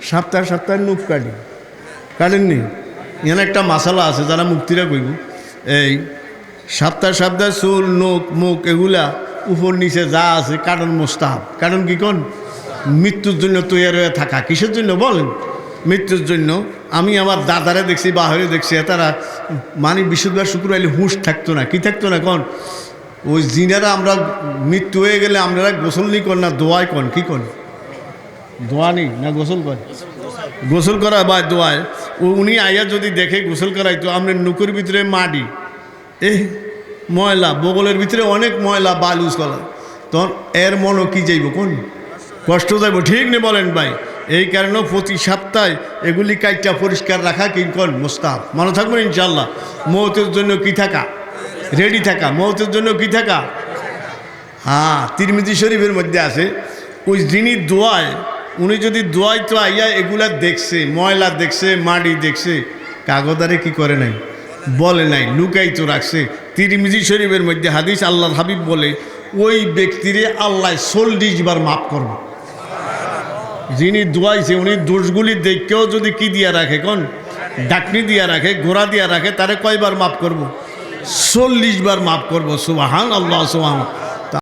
সপ্তাহে সপ্তাহে নুখ কাটেননি? এখানে একটা মশালা আছে যারা মুক্তিরা কইব, এই সপ্তাহে সপ্তাহে চুল নখ মুখ এগুলা উপর নিচে যা আছে কারণ মোস্তাহাব। কারণ কি কোন? মৃত্যুর জন্য তৈরি হয়ে থাকা। কিসের জন্য বলেন? মৃত্যুর জন্য। আমি আমার দাদারে দেখছি, বাহিরে দেখছি, তারা মানে বিশুদ্ধবার শুক্র আইলে হুঁশ থাকতো না। কি থাকতো না কোন? ওই জিনারা আমরা মৃত্যু হয়ে গেলে আপনারা গোসল নি কর না দোয়াই কন? কি কন? দোয়া নেই না গোসল কর? গোসল করা বা দোয়ায়। উনি আইয়া যদি দেখে গোসল করাইতো, আপনার নুকুর ভিতরে মাটি, ময়লা, বগলের ভিতরে অনেক ময়লা বালুস কলা, তখন এর মনও কি যাইব কোন? কষ্ট যাইব। ঠিক নেই বলেন ভাই? এই কারণেও প্রতি সপ্তাহে এগুলি কাইটা পরিষ্কার রাখা কি কোন? মুস্তাহাব। মনে থাকবেন ইনশাল্লাহ। মৌতের জন্য কি থাকা? রেডি থাকা। মৌতের জন্য কি থাকা? হ্যাঁ, তিরমিজি শরীফের মধ্যে আছে, ওই যিনি দোয়ায়, উনি যদি দোয়াই তো আইয়া এগুলা দেখছে, ময়লা দেখছে, মাটি দেখছে, কাগদারে কি করে নাই? বলে নাই, লুকাই তো রাখছে। তিরমিজি শরীফের মধ্যে হাদিস, আল্লাহর হাবিব বলে ওই ব্যক্তিরে আল্লাহ 40 বার মাফ করবে। যিনি দোয়াইছে উনি দোষগুলি দেখেও যদি কি দিয়া রাখে কোন? ডাকনি দিয়া রাখে, ঘোড়া দিয়া রাখে, তারে কয়বার মাফ করব? 40 বার মাফ করবো। সুবহান আল্লাহ, সুবহান।